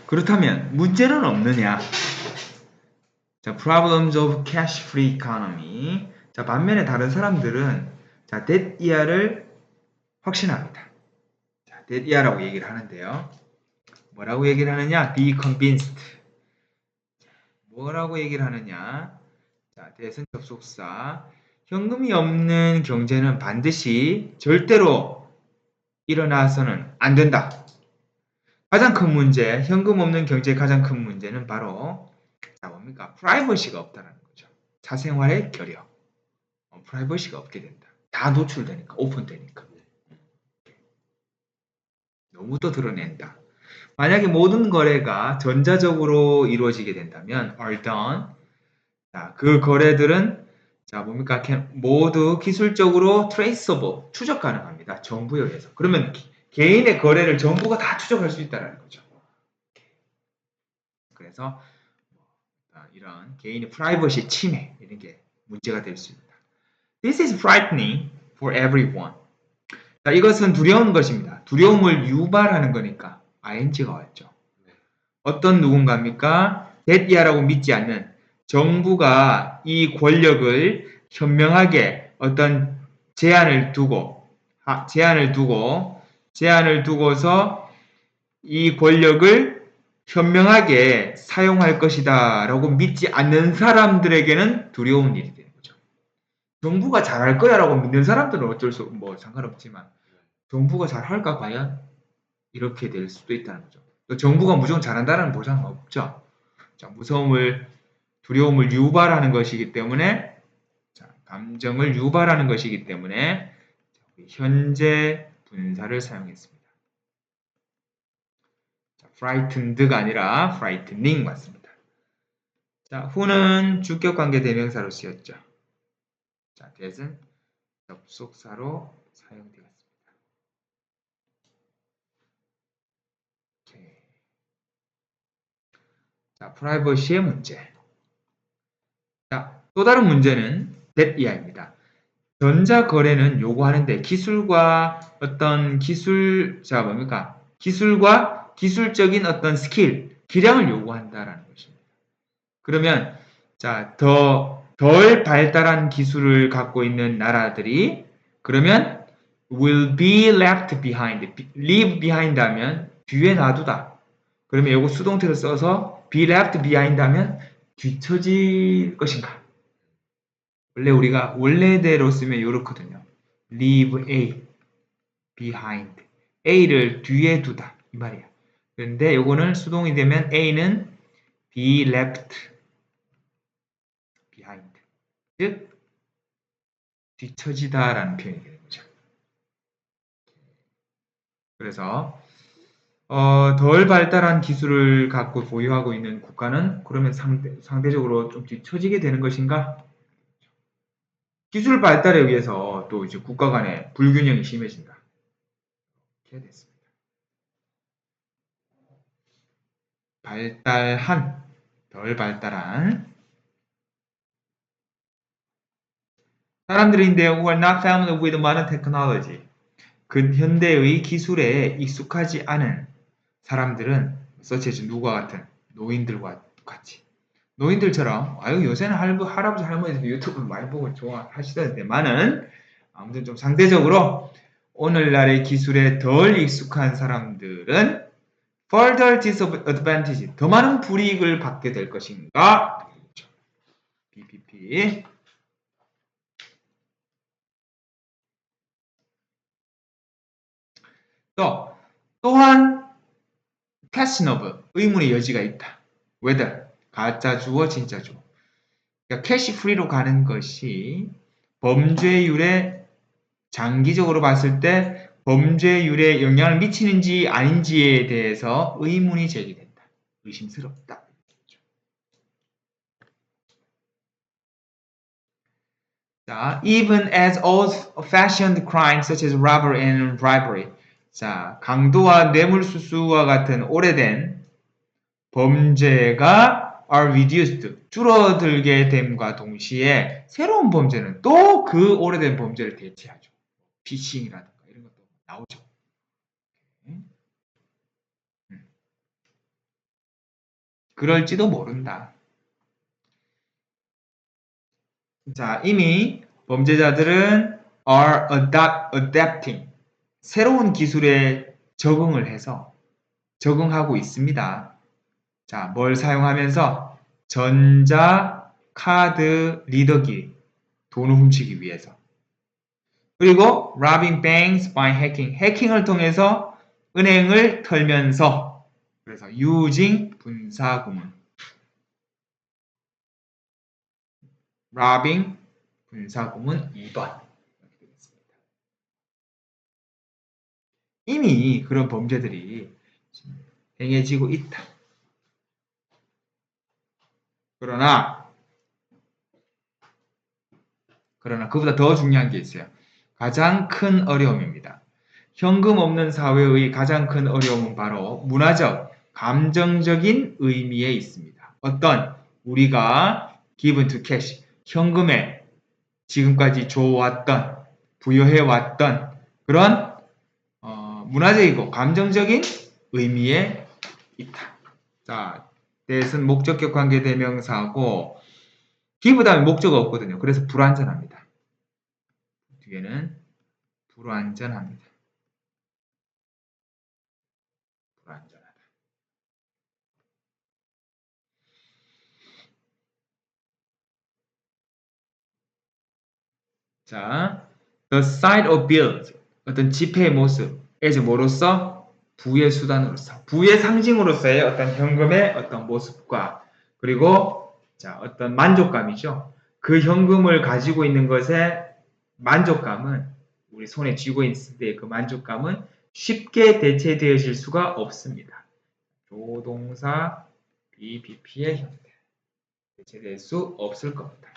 그렇다면 문제는 없느냐? 자, problems of cash-free economy. 자, 반면에 다른 사람들은 자, that year를 확신합니다. 자, that year라고 얘기를 하는데요. 뭐라고 얘기를 하느냐? Be convinced. 뭐라고 얘기를 하느냐? 자, 대선 접속사. 현금이 없는 경제는 반드시 절대로 일어나서는 안 된다. 가장 큰 문제, 현금 없는 경제의 가장 큰 문제는 바로 자, 뭡니까? 프라이버시가 없다는 거죠. 사생활의 결여. 프라이버시가 없게 된다. 다 노출되니까, 오픈되니까. 너무 또 드러낸다. 만약에 모든 거래가 전자적으로 이루어지게 된다면 are done. 자, 그 거래들은 자, 뭡니까? 모두 기술적으로 traceable, 추적 가능합니다. 정부에 의해서. 그러면 개인의 거래를 정부가 다 추적할 수 있다는 거죠. 그래서 이런 개인의 프라이버시 침해 이런 게 문제가 될 수 있습니다. This is frightening for everyone. 자, 이것은 두려운 것입니다. 두려움을 유발하는 거니까 ing가 왔죠. 어떤 누군가입니까? 대띠아라고 믿지 않는 정부가 이 권력을 현명하게 어떤 제한을 두고서 이 권력을 현명하게 사용할 것이다 라고 믿지 않는 사람들에게는 두려운 일이 되는 거죠. 정부가 잘할 거야 라고 믿는 사람들은 어쩔 수 상관없지만 정부가 잘할까 과연? 이렇게 될 수도 있다는 거죠. 또 정부가 무조건 잘한다는 보장은 없죠. 자, 두려움을 유발하는 것이기 때문에 자, 감정을 유발하는 것이기 때문에 현재 분사를 사용했습니다. 자, frightened가 아니라 frightening 맞습니다. 자, who는 주격관계 대명사로 쓰였죠. 자, that은 접속사로 사용되었습니다. 자, 프라이버시의 문제. 자, 또 다른 문제는 that 이하입니다. 전자거래는 요구하는데 기술과 기술적인 어떤 스킬, 기량을 요구한다라는 것입니다. 그러면 자, 덜 발달한 기술을 갖고 있는 나라들이 그러면 will be left behind, leave behind 하면 뒤에 놔두다. 그러면 요거 수동태를 써서 be left behind 하면 뒤처질 것인가? 원래 우리가 원래대로 쓰면 이렇거든요. leave A behind. A를 뒤에 두다. 이 말이야. 그런데 요거는 수동이 되면 A는 be left behind. 즉, 뒤처지다라는 표현이 되는 거죠. 그래서 덜 발달한 기술을 갖고 보유하고 있는 국가는 그러면 상대적으로 좀 뒤처지게 되는 것인가? 기술 발달에 의해서 또 이제 국가 간의 불균형이 심해진다. 이렇게 됐습니다. 발달한, 덜 발달한 사람들인데 who are not familiar with modern technology. 근현대의 기술에 익숙하지 않은 사람들은 such as 누구와 같은 노인들과 같이 노인들처럼 아유 요새는 할아버지 할머니들 유튜브 많이 보고 좋아하시던데만은 아무튼 좀 상대적으로 오늘날의 기술에 덜 익숙한 사람들은 further disadvantage 더 많은 불이익을 받게 될 것인가? BPP 또한 question 의문의 여지가 있다. whether 가짜 주어 진짜 주어 그러니까 캐시 프리로 가는 것이 범죄율에 장기적으로 봤을 때 범죄율에 영향을 미치는지 아닌지에 대해서 의문이 제기된다. 의심스럽다. 자, even as old-fashioned crimes such as robbery and bribery. 자, 강도와 뇌물수수와 같은 오래된 범죄가 are reduced, 줄어들게 됨과 동시에 새로운 범죄는 또 그 오래된 범죄를 대체하죠. 피싱이라든가 이런 것도 나오죠. 그럴지도 모른다. 자, 이미 범죄자들은 are adapting. 새로운 기술에 적응을 해서 적응하고 있습니다. 자, 뭘 사용하면서? 전자 카드 리더기, 돈을 훔치기 위해서. 그리고 robbing banks by hacking, 해킹을 통해서 은행을 털면서, 그래서 using 분사구문, robbing 분사구문 2번 이렇게 되겠습니다. 이미 그런 범죄들이 행해지고 있다. 그러나 그보다 더 중요한 게 있어요. 가장 큰 어려움입니다. 현금 없는 사회의 가장 큰 어려움은 바로 문화적, 감정적인 의미에 있습니다. 어떤 우리가 given to cash, 현금에 지금까지 줘왔던, 부여해왔던 그런 문화적이고 감정적인 의미에 있다. 자, that은 목적격 관계 대명사고 give 다음에 목적어 없거든요. 그래서 불완전합니다. 뒤에는 불완전합니다. 불완전하다. 자, the sight of bills, 어떤 지폐의 모습, as 뭐로서? 부의 수단으로서, 부의 상징으로서의 어떤 현금의 어떤 모습과 그리고 자, 어떤 만족감이죠. 그 현금을 가지고 있는 것의 만족감은 우리 손에 쥐고 있을 때의 그 만족감은 쉽게 대체되어질 수가 없습니다. 조동사 BBP의 형태 대체될 수 없을 겁니다.